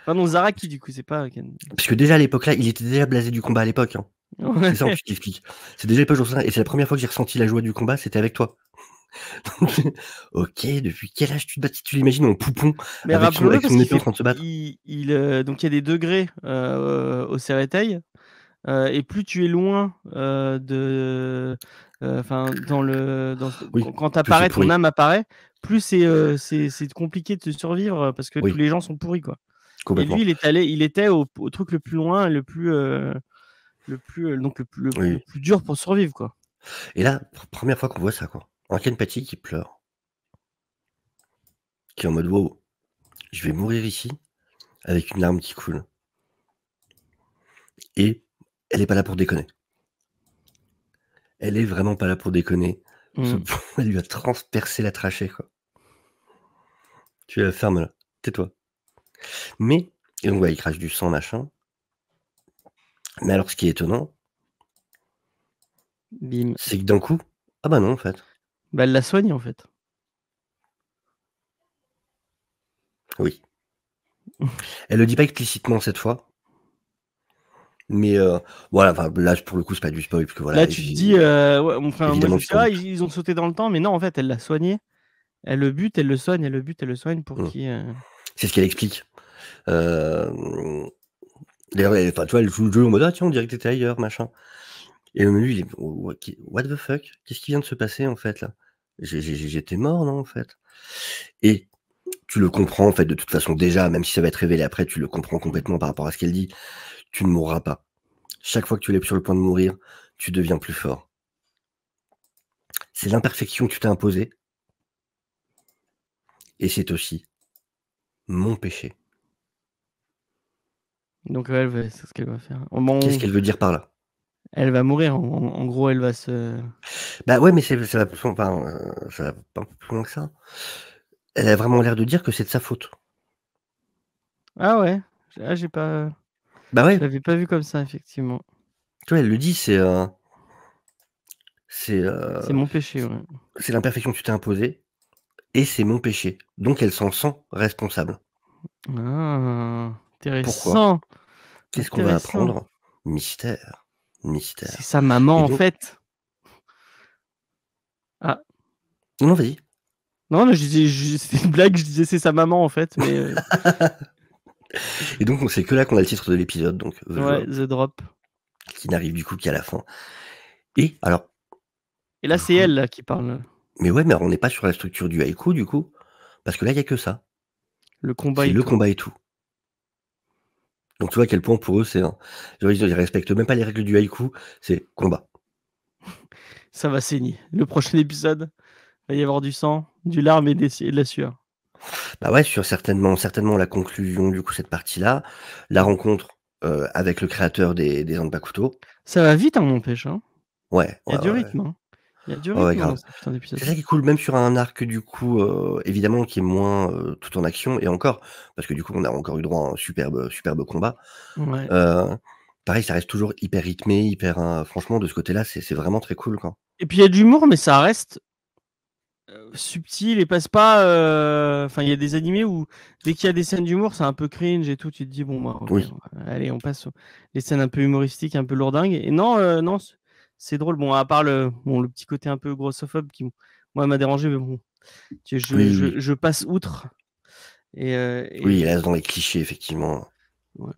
Enfin non, Zaraki, du coup, c'est pas Ken. Parce que déjà à l'époque là, il était déjà blasé du combat à l'époque. Hein. Ouais. C'est ça en plus qui explique. C'est déjà l'époque et c'est la première fois que j'ai ressenti la joie du combat, c'était avec toi. Ok, depuis quel âge tu te bats? Tu l'imagines en poupon Mais avec son épée en train de se battre. donc il y a des degrés au Seretai, et plus tu es loin de, enfin Oui, quand plus t'apparais, c'est pourri. ton âme apparaît, plus c'est compliqué de survivre parce que Oui. tous les gens sont pourris, quoi. Et Complètement. lui, il était au truc le plus loin, le plus dur pour survivre, quoi. Et là, première fois qu'on voit ça, quoi. Un Kenpachi qui pleure. Qui est en mode wow, je vais mourir ici avec une larme qui coule. Et elle est pas là pour déconner. Elle est vraiment pas là pour déconner. Elle lui a transpercé la trachée, quoi. Tu la fermes là, tais-toi. Mais, et donc ouais, il crache du sang, machin. Mais alors, ce qui est étonnant, Bim. c'est que d'un coup, ah bah non, en fait. Bah, elle l'a soigne, en fait. Oui. Elle le dit pas explicitement cette fois. Mais voilà, là, pour le coup, c'est pas du spoil. Parce que, voilà, là, tu te dis, ouais, enfin, moi, je me dis, ils ont sauté dans le temps, mais non, en fait, elle l'a soigné. Elle le bute, elle le soigne, elle le bute, elle le soigne pour qu'il. C'est ce qu'elle explique. D'ailleurs, enfin, tu vois, elle joue le jeu en mode, ah tiens, on dirait que t'étais ailleurs, machin. Et lui, il est, what the fuck? Qu'est-ce qui vient de se passer, en fait, là? J'étais mort, non, en fait? Et tu le comprends, en fait, de toute façon, déjà, même si ça va être révélé après, tu le comprends complètement par rapport à ce qu'elle dit. Tu ne mourras pas. Chaque fois que tu es sur le point de mourir, tu deviens plus fort. C'est l'imperfection que tu t'es imposée. Et c'est aussi mon péché. Donc, c'est ce qu'elle va faire. Qu'est-ce qu'elle veut dire par là? Elle va mourir. En gros, elle va se. Bah ouais, mais ça va pas un peu plus loin que ça. Elle a vraiment l'air de dire que c'est de sa faute. Ah ouais. J'ai pas. Bah ouais. Je l'avais pas vu comme ça, effectivement. Tu vois, elle le dit, c'est mon péché, ouais. C'est l'imperfection que tu t'es imposée. Et c'est mon péché. Donc elle s'en sent responsable. Ah, intéressant. Pourquoi? Qu'est-ce qu'on va apprendre? Mystère. C'est sa maman, en fait. Ah. Non, vas-y. Non, mais c'était une blague, je disais c'est sa maman, en fait. Mais Et donc, c'est que là qu'on a le titre de l'épisode. Donc, The Drop. Qui n'arrive du coup qu'à la fin. Et alors. Et là, c'est elle là, qui parle. Mais ouais, mais on n'est pas sur la structure du haïku, du coup. Parce que là, il n'y a que ça. Le combat c'est et le tout. combat et tout. Donc, tu vois à quel point pour eux, c'est ils respectent même pas les règles du haïku, c'est combat. Ça va saigner. Le prochain épisode, il va y avoir du sang, du larme et de la sueur. Bah ouais, sur certainement la conclusion, du coup, cette partie-là. La rencontre avec le créateur des Zanpakuto. Ça va vite, on n'empêche. Hein. Ouais. Il y a du rythme. Hein. Il y a du rythme dans ce putain d'épisode. C'est ça qui est cool, même sur un arc, du coup, évidemment, qui est moins tout en action, et encore, parce que du coup, on a encore eu droit à un superbe combat. Ouais. Pareil, ça reste toujours hyper rythmé, franchement, de ce côté-là, c'est vraiment très cool, quoi. Et puis, il y a de l'humour, mais ça reste subtil et passe pas. Enfin, il y a des animés où, dès qu'il y a des scènes d'humour, c'est un peu cringe et tout. Tu te dis, bon, bah, okay, allez, on passe les scènes un peu humoristiques, un peu lourdingues. Et non, non. C'est drôle, bon, à part le petit côté un peu grossophobe qui, moi, m'a dérangé, mais bon, je passe outre. Et oui, il reste dans les clichés, effectivement. Ouais.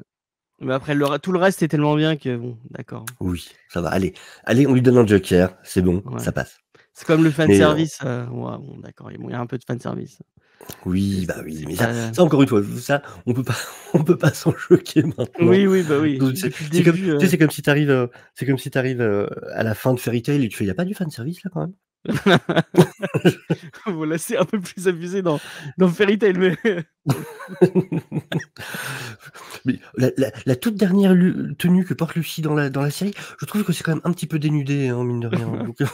Mais après, tout le reste est tellement bien que, bon, d'accord. Oui, ça va. Allez, on lui donne un joker, c'est bon, ça passe. C'est comme le fanservice. Ouais, bon, d'accord, il y a un peu de fanservice. Oui, bah oui, mais ça, encore une fois, ça, on peut pas s'en choquer maintenant. Oui, bah oui. C'est comme si t'arrives à la fin de Fairy Tail et tu fais, y a pas du fanservice là quand même? Voilà, c'est un peu plus abusé dans Fairy Tail, mais Mais la toute dernière tenue que porte Lucy dans la série, je trouve que c'est quand même un petit peu dénudé, hein, mine de rien. Donc, le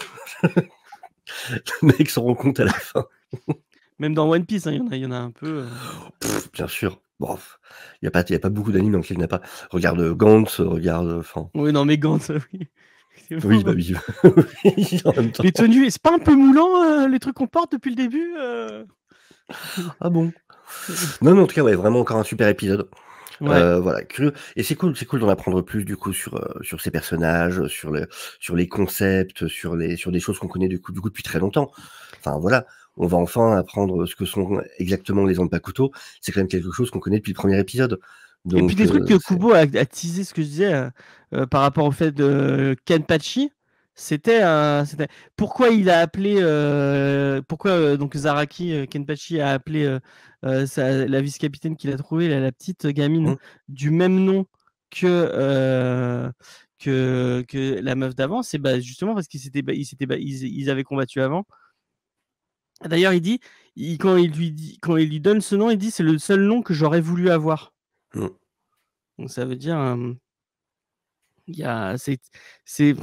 mec s'en rend compte à la fin. même dans One Piece, hein, il y en a un peu. Bien sûr. Bon, il y a pas beaucoup d'animes dans lesquels il n'y en a pas. Regarde Gantz, regarde, enfin. Oui, non, mais Gantz, oui. Oui, bah oui. Oui, en même temps. Les tenues, c'est pas un peu moulant, les trucs qu'on porte depuis le début Ah bon? Non, mais en tout cas, ouais, vraiment encore un super épisode. Ouais. Voilà, curieux. Et c'est cool d'en apprendre plus du coup sur ces personnages, sur les concepts, sur des choses qu'on connaît du coup depuis très longtemps. Enfin voilà, on va enfin apprendre ce que sont exactement les Zanpakuto. C'est quand même quelque chose qu'on connaît depuis le premier épisode. Et puis Donc, des trucs que c'est Kubo a teasé, ce que je disais, par rapport au fait de Kenpachi, c'était pourquoi il a appelé, pourquoi donc Zaraki, Kenpachi a appelé la vice-capitaine qu'il a trouvée, la petite gamine Mmh. du même nom que la meuf d'avant, c'est justement parce ils avaient combattu avant. D'ailleurs, quand il lui donne ce nom, il dit c'est le seul nom que j'aurais voulu avoir. Mmh. Donc ça veut dire, il y a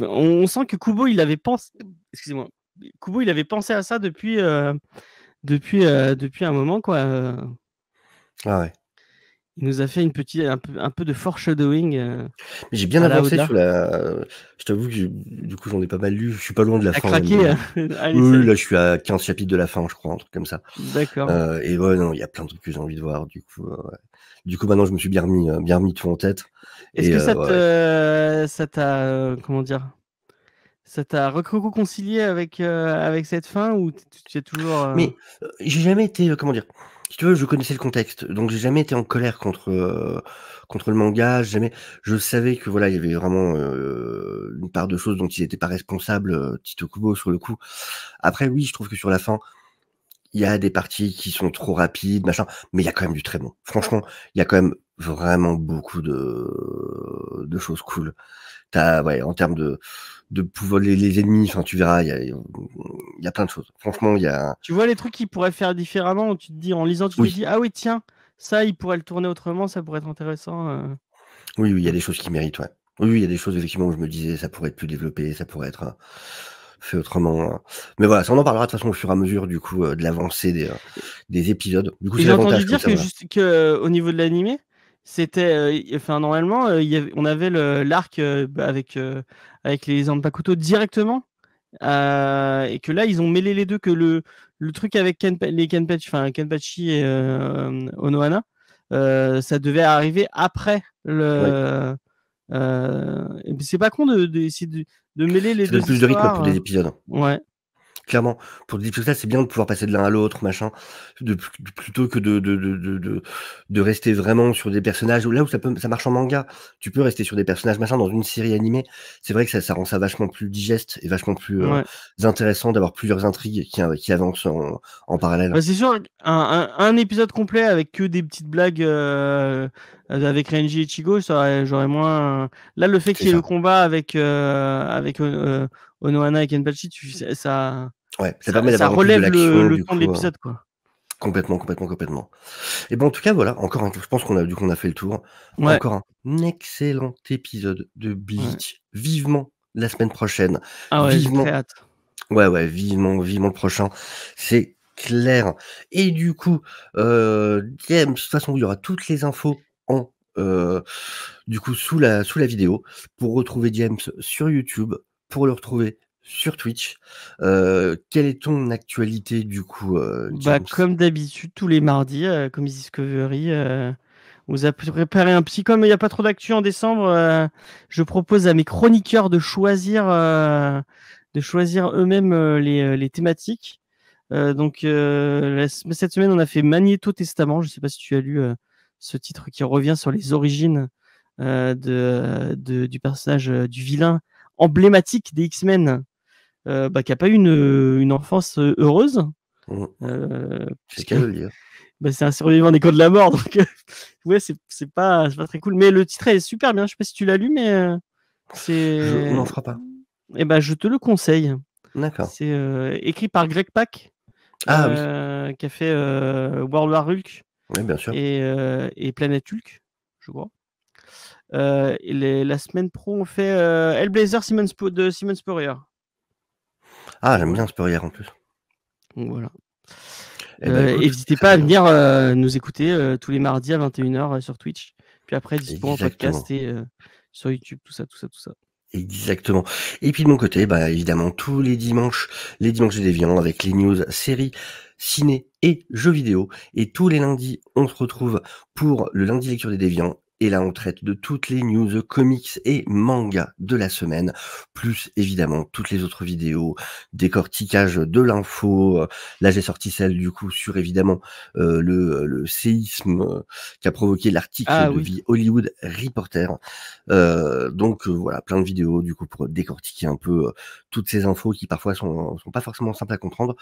on sent que Kubo, il avait pensé, excusez-moi, Kubo, il avait pensé à ça depuis un moment, quoi. Ah ouais. Il nous a fait un peu de foreshadowing Mais j'ai bien à la avancé Oda. sur je t'avoue que du coup, j'en ai pas mal lu. Je suis pas loin de la Tu fin même, craqué? Allez, oui, salut. là, je suis à 15 chapitres de la fin, je crois, un truc comme ça. D'accord. Et ouais, non, il y a plein de trucs que j'ai envie de voir, du coup, ouais. Du coup, maintenant, je me suis bien remis tout en tête. Est-ce Et que ouais, ouais. ça t'a, comment dire? Ça t'a réconcilié avec cette fin ou tu es toujours, Mais, j'ai jamais été, comment dire? Si tu veux, je connaissais le contexte, donc j'ai jamais été en colère contre le manga. Je savais que voilà, il y avait vraiment, une part de choses dont ils étaient pas responsables, Tite Kubo, sur le coup. Après, oui, je trouve que sur la fin, il y a des parties qui sont trop rapides, machin, mais il y a quand même du très bon. Franchement, il y a quand même vraiment beaucoup de choses cool. Ouais, en termes de pouvoir, les ennemis, enfin, tu verras, il y a plein de choses. Franchement, il y a tu vois les trucs qu'ils pourraient faire différemment, où tu te dis, en lisant, tu te oui, dis: «Ah oui, tiens, ça, ils pourraient le tourner autrement, ça pourrait être intéressant», oui, il y a des choses qui méritent, ouais. Oui, il y a des choses effectivement où je me disais: «Ça pourrait être plus développé, ça pourrait être, fait autrement», mais voilà, ça on en parlera de toute façon au fur et à mesure du coup, de l'avancée des épisodes. Du coup, et c'est j'ai entendu l'avantage comme dire ça, voilà. au niveau de l'animé, c'était, enfin, normalement, on avait l'arc, avec les Zanpakuto directement, et que là, ils ont mêlé les 2, que le truc avec Kenpachi et Onohana, ça devait arriver après Oui, et puis c'est pas con d'essayer de mêler les ça donne 2 plus de rythme pour histoires, des épisodes. ouais. Clairement, pour des ça, c'est bien de pouvoir passer de l'un à l'autre, machin, plutôt que de rester vraiment sur des personnages où là où ça marche en manga, tu peux rester sur des personnages, machin, dans une série animée. C'est vrai que ça rend ça vachement plus digeste et vachement plus, Ouais. intéressant d'avoir plusieurs intrigues qui avancent en parallèle. Bah, c'est sûr, un épisode complet avec que des petites blagues avec Renji et Ichigo, j'aurais moins. Là, le fait C'est qu'il y ait le ça. combat avec Onohana et Kenpachi, Ouais, ça permet ça d'avoir en plus de relève l'action, le du ton de coup, l'épisode, quoi. complètement, complètement, complètement. Et ben, en tout cas, voilà, encore je pense qu'on a fait le tour. Ouais, Encore un excellent épisode de ouais. Bleach. Vivement la semaine prochaine. Ah ouais, j'ai très Vivement, hâte. ouais, ouais, vivement, vivement le prochain. C'est clair. Et du coup, James, de toute façon, il y aura toutes les infos du coup, sous la vidéo. Pour retrouver James sur YouTube, pour le retrouver sur Twitch. Quelle est ton actualité, du coup, Bah, James? comme d'habitude, tous les mardis, comme Discovery, vous a préparé un petit. Comme il n'y a pas trop d'actu en décembre, je propose à mes chroniqueurs de choisir eux-mêmes les thématiques. Donc, cette semaine, on a fait Magnéto Testament. Je ne sais pas si tu as lu ce titre qui revient sur les origines du personnage du vilain emblématique des X-Men, qui n'a pas eu une enfance heureuse. Mmh. C'est Parce le que cas de le dire. c'est un survivant des camps de la mort, donc ouais, c'est pas très cool. Mais le titre est super bien. Je sais pas si tu l'as lu, mais On c'est n'en fera pas. je te le conseille. D'accord. C'est écrit par Greg Pak, Ah oui, qui a fait World War Hulk oui, bien sûr. et Planète Hulk, je crois. Et la semaine pro, on fait Hellblazer de Simon Spurrier. Ah, j'aime Voilà. bien Spurrier en plus. Donc voilà. Eh ben, écoute, N'hésitez très pas à bien. venir nous écouter tous les mardis à 21h sur Twitch. Puis après, dispo en Exactement. podcast et sur YouTube, tout ça. Exactement. Et puis de mon côté, bah évidemment, tous les dimanches des Déviants avec les news, séries, ciné et jeux vidéo. Et tous les lundis, on se retrouve pour le lundi lecture des Déviants. Et là, on traite de toutes les news, comics et mangas de la semaine, plus évidemment toutes les autres vidéos, décortiquage de l'info. Là, j'ai sorti celle du coup sur évidemment le séisme qui a provoqué l'article Ah de oui. The Hollywood Reporter. Donc voilà, plein de vidéos du coup pour décortiquer un peu toutes ces infos qui parfois sont pas forcément simples à comprendre.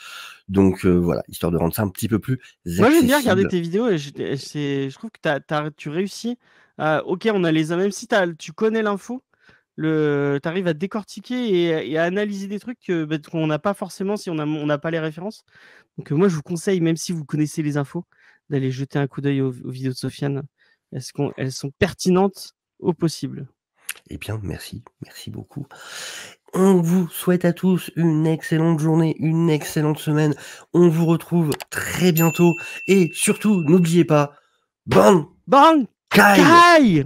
Donc voilà, histoire de rendre ça un petit peu plus Moi, j'aime bien regarder accessible. tes vidéos et je trouve que tu réussis. Ok, on a les même si tu connais l'info, tu arrives à décortiquer et à analyser des trucs qu'on n'a pas forcément si on n'a pas les références. Donc moi, je vous conseille, même si vous connaissez les infos, d'aller jeter un coup d'œil aux vidéos de Sofiane. Elles sont pertinentes au possible. Eh bien, merci beaucoup. On vous souhaite à tous une excellente journée, une excellente semaine. On vous retrouve très bientôt et surtout, n'oubliez pas, Ban Bang Kai! Kai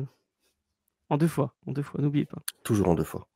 En deux fois, n'oubliez pas. Toujours en 2 fois.